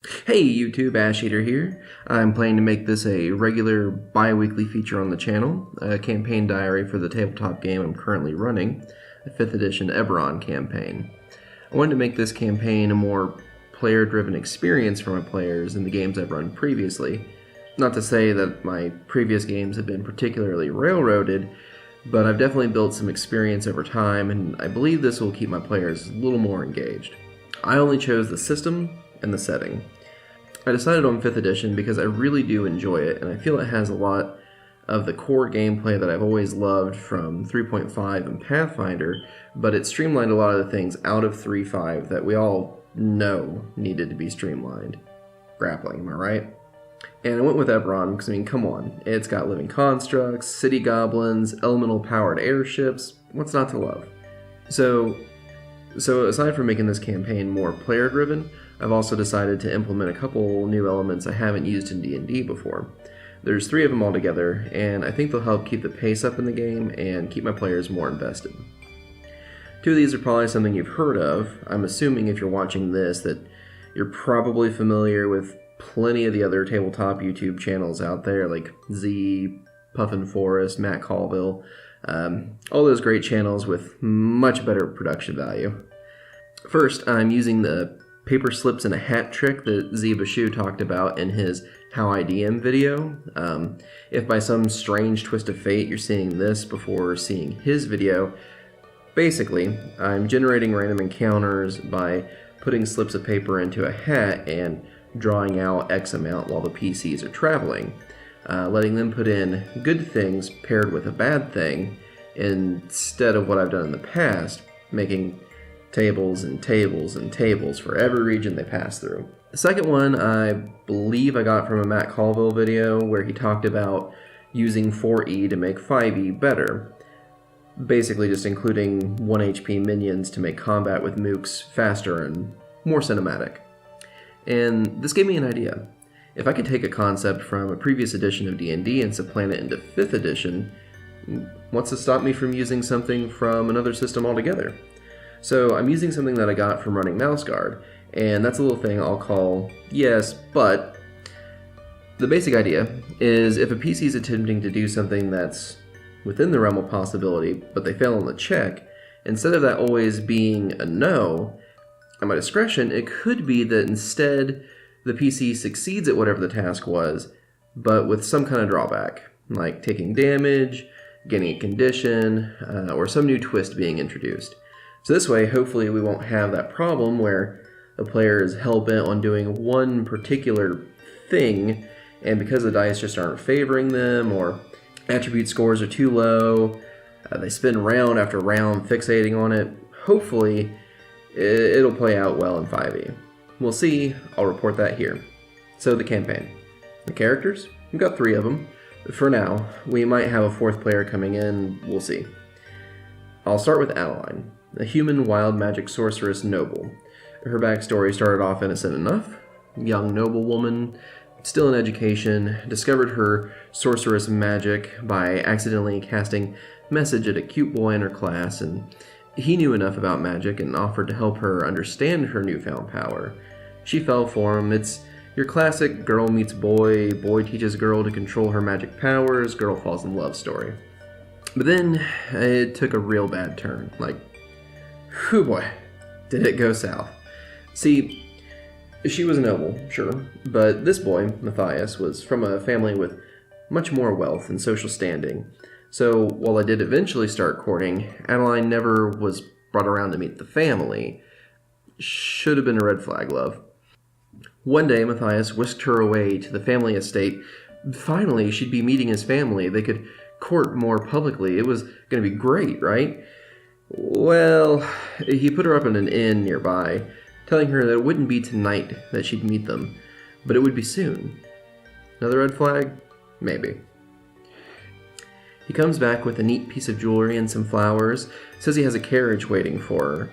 Hey YouTube, Ash Eater here. I'm planning to make this a regular bi-weekly feature on the channel, a campaign diary for the tabletop game I'm currently running, the 5th edition Eberron campaign. I wanted to make this campaign a more player-driven experience for my players than the games I've run previously. Not to say that my previous games have been particularly railroaded, but I've definitely built some experience over time, and I believe this will keep my players a little more engaged. I only chose the system and the setting. I decided on 5th edition because I really do enjoy it, and I feel it has a lot of the core gameplay that I've always loved from 3.5 and Pathfinder, but it streamlined a lot of the things out of 3.5 that we all know needed to be streamlined. Grappling, am I right? And I went with Eberron because, I mean, come on. It's got living constructs, city goblins, elemental-powered airships. What's not to love? So aside from making this campaign more player-driven, I've also decided to implement a couple new elements I haven't used in D&D before. There's 3 of them altogether, and I think they'll help keep the pace up in the game and keep my players more invested. 2 of these are probably something you've heard of. I'm assuming if you're watching this that you're probably familiar with plenty of the other tabletop YouTube channels out there, like Z, Puffin Forest, Matt Colville, all those great channels with much better production value. First, I'm using the paper slips in a hat trick that Z Bashu talked about in his How I DM video. If by some strange twist of fate you're seeing this before seeing his video, basically, I'm generating random encounters by putting slips of paper into a hat and drawing out X amount while the PCs are traveling, letting them put in good things paired with a bad thing instead of what I've done in the past, making tables and tables and tables for every region they pass through. The second one I believe I got from a Matt Colville video where he talked about using 4E to make 5E better. Basically just including 1 HP minions to make combat with mooks faster and more cinematic. And this gave me an idea. If I could take a concept from a previous edition of D&D and supplant it into 5th edition, what's to stop me from using something from another system altogether? So I'm using something that I got from running Mouse Guard, and that's a little thing I'll call yes, but. The basic idea is if a PC is attempting to do something that's within the realm of possibility, but they fail on the check, instead of that always being a no, at my discretion, it could be that instead the PC succeeds at whatever the task was, but with some kind of drawback, like taking damage, getting a condition, or some new twist being introduced. So this way, hopefully we won't have that problem where a player is hell-bent on doing one particular thing, and because the dice just aren't favoring them, or attribute scores are too low, they spend round after round fixating on it, hopefully it'll play out well in 5e. We'll see, I'll report that here. So the campaign. The characters? We've got 3 of them. For now, we might have a 4th player coming in, we'll see. I'll start with Adeline, a human wild magic sorceress noble. Her backstory started off innocent enough. Young noblewoman, still in education, discovered her sorceress magic by accidentally casting message at a cute boy in her class, and he knew enough about magic and offered to help her understand her newfound power. She fell for him. It's your classic girl meets boy, boy teaches girl to control her magic powers, girl falls in love story. But then it took a real bad turn. Like, whew boy, did it go south. See, she was a noble, sure, but this boy, Matthias, was from a family with much more wealth and social standing. So while I did eventually start courting, Adeline never was brought around to meet the family. Should have been a red flag, love. One day, Matthias whisked her away to the family estate. Finally, she'd be meeting his family. They could court more publicly. It was going to be great, right? Well, he put her up in an inn nearby, telling her that it wouldn't be tonight that she'd meet them, but it would be soon. Another red flag? Maybe. He comes back with a neat piece of jewelry and some flowers, says he has a carriage waiting for her.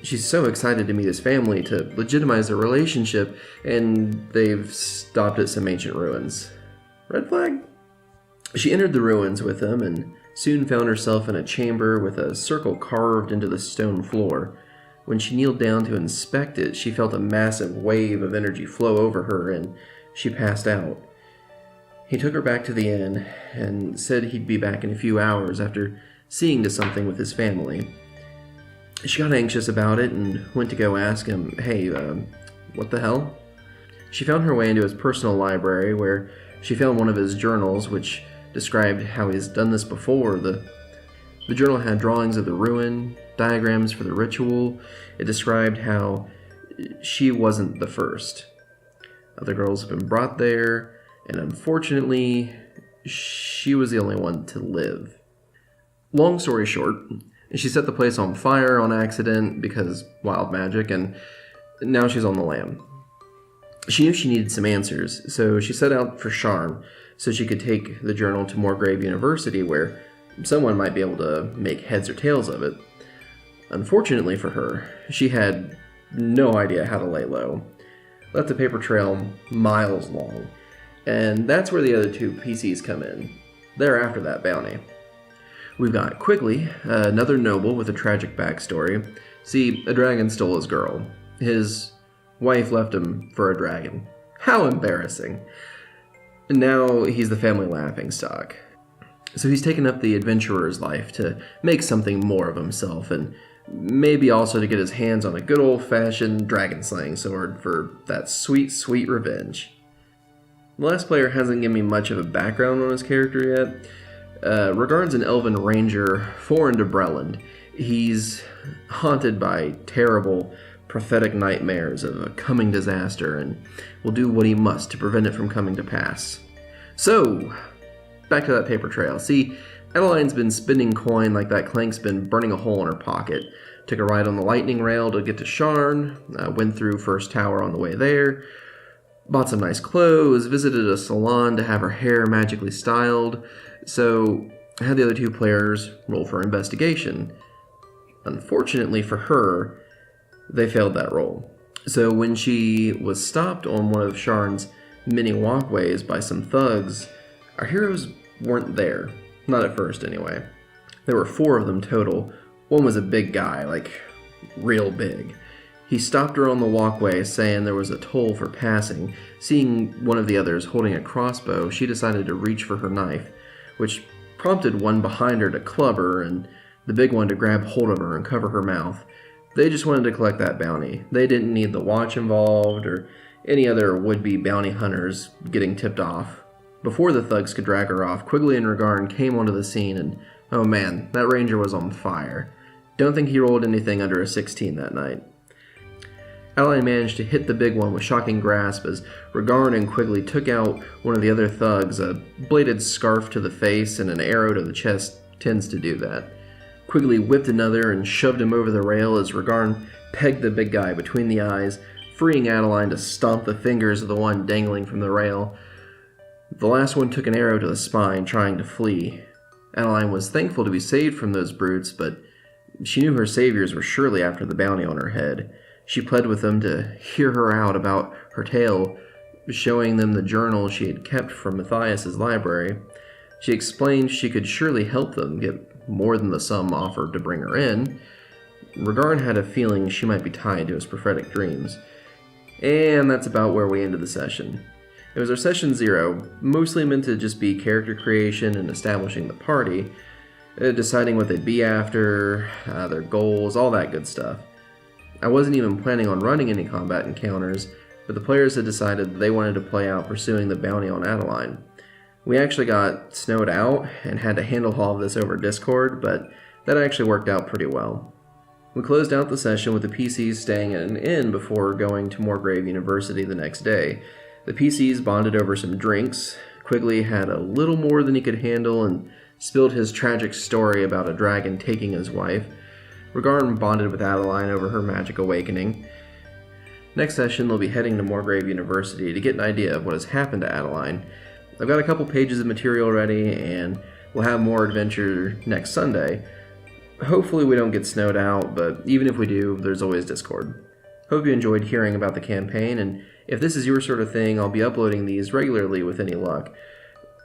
She's so excited to meet his family to legitimize their relationship, and they've stopped at some ancient ruins. Red flag? She entered the ruins with him and soon found herself in a chamber with a circle carved into the stone floor. When she kneeled down to inspect it, she felt a massive wave of energy flow over her, and she passed out. He took her back to the inn and said he'd be back in a few hours after seeing to something with his family. She got anxious about it and went to go ask him, hey, what the hell? She found her way into his personal library, where she found one of his journals, which described how he's done this before. The journal had drawings of the ruin, diagrams for the ritual. It described how she wasn't the first. Other girls have been brought there, and unfortunately, she was the only one to live. Long story short, she set the place on fire on accident because wild magic, and now she's on the lam. She knew she needed some answers, so she set out for Sharn so she could take the journal to Moorgrave University, where someone might be able to make heads or tails of it. Unfortunately for her, she had no idea how to lay low. Left a paper trail miles long, and that's where the other two PCs come in. They're after that bounty. We've got Quigley, another noble with a tragic backstory. See, a dragon stole his girl. His wife left him for a dragon. How embarrassing. Now he's the family laughingstock. So he's taken up the adventurer's life to make something more of himself, and maybe also to get his hands on a good old-fashioned dragon-slaying sword for that sweet, sweet revenge. The last player hasn't given me much of a background on his character yet. Regard's an elven ranger foreign to Breland. He's haunted by terrible prophetic nightmares of a coming disaster, and will do what he must to prevent it from coming to pass. So, back to that paper trail. See, Adeline's been spending coin like that clank's been burning a hole in her pocket. Took a ride on the lightning rail to get to Sharn, went through First Tower on the way there, bought some nice clothes, visited a salon to have her hair magically styled, so I had the other two players roll for investigation. Unfortunately for her, they failed that roll. So when she was stopped on one of Sharn's many walkways by some thugs, our heroes weren't there. Not at first, anyway. There were 4 of them total. One was a big guy, like, real big. He stopped her on the walkway, saying there was a toll for passing. Seeing one of the others holding a crossbow, she decided to reach for her knife, which prompted one behind her to club her, and the big one to grab hold of her and cover her mouth. They just wanted to collect that bounty. They didn't need the watch involved, or any other would-be bounty hunters getting tipped off. Before the thugs could drag her off, Quigley and Regarn came onto the scene, and oh man, that ranger was on fire. Don't think he rolled anything under a 16 that night. Adeline managed to hit the big one with shocking grasp as Regarn and Quigley took out one of the other thugs. A bladed scarf to the face and an arrow to the chest tends to do that. Quigley whipped another and shoved him over the rail as Regarn pegged the big guy between the eyes, freeing Adeline to stomp the fingers of the one dangling from the rail. The last one took an arrow to the spine, trying to flee. Adeline was thankful to be saved from those brutes, but she knew her saviors were surely after the bounty on her head. She pled with them to hear her out about her tale, showing them the journal she had kept from Matthias's library. She explained she could surely help them get more than the sum offered to bring her in. Regarn had a feeling she might be tied to his prophetic dreams. And that's about where we ended the session. It was our session 0, mostly meant to just be character creation and establishing the party, deciding what they'd be after, their goals, all that good stuff. I wasn't even planning on running any combat encounters, but the players had decided they wanted to play out pursuing the bounty on Adeline. We actually got snowed out and had to handle all of this over Discord, but that actually worked out pretty well. We closed out the session with the PCs staying at an inn before going to Moorgrave University the next day. The PCs bonded over some drinks. Quigley had a little more than he could handle and spilled his tragic story about a dragon taking his wife. Regarn bonded with Adeline over her magic awakening. Next session, they'll be heading to Moorgrave University to get an idea of what has happened to Adeline. I've got a couple pages of material ready, and we'll have more adventure next Sunday. Hopefully we don't get snowed out, but even if we do, there's always Discord. Hope you enjoyed hearing about the campaign, and if this is your sort of thing, I'll be uploading these regularly with any luck.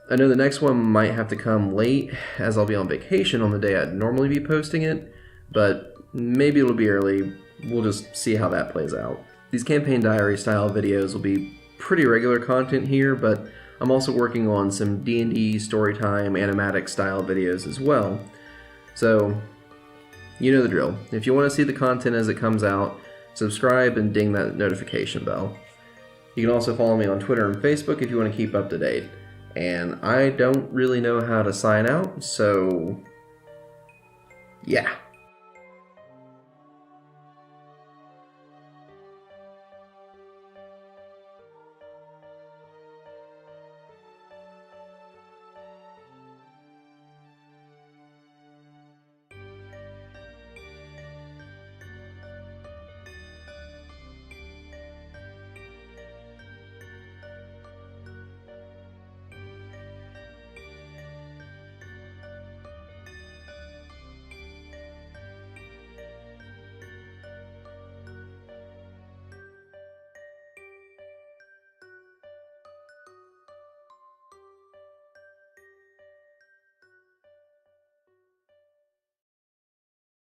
I know the next one might have to come late, as I'll be on vacation on the day I'd normally be posting it, but maybe it'll be early, we'll just see how that plays out. These campaign diary style videos will be pretty regular content here, but I'm also working on some D&D storytime animatic style videos as well. So, you know the drill. If you want to see the content as it comes out, subscribe and ding that notification bell. You can also follow me on Twitter and Facebook if you want to keep up to date. And I don't really know how to sign out, so yeah.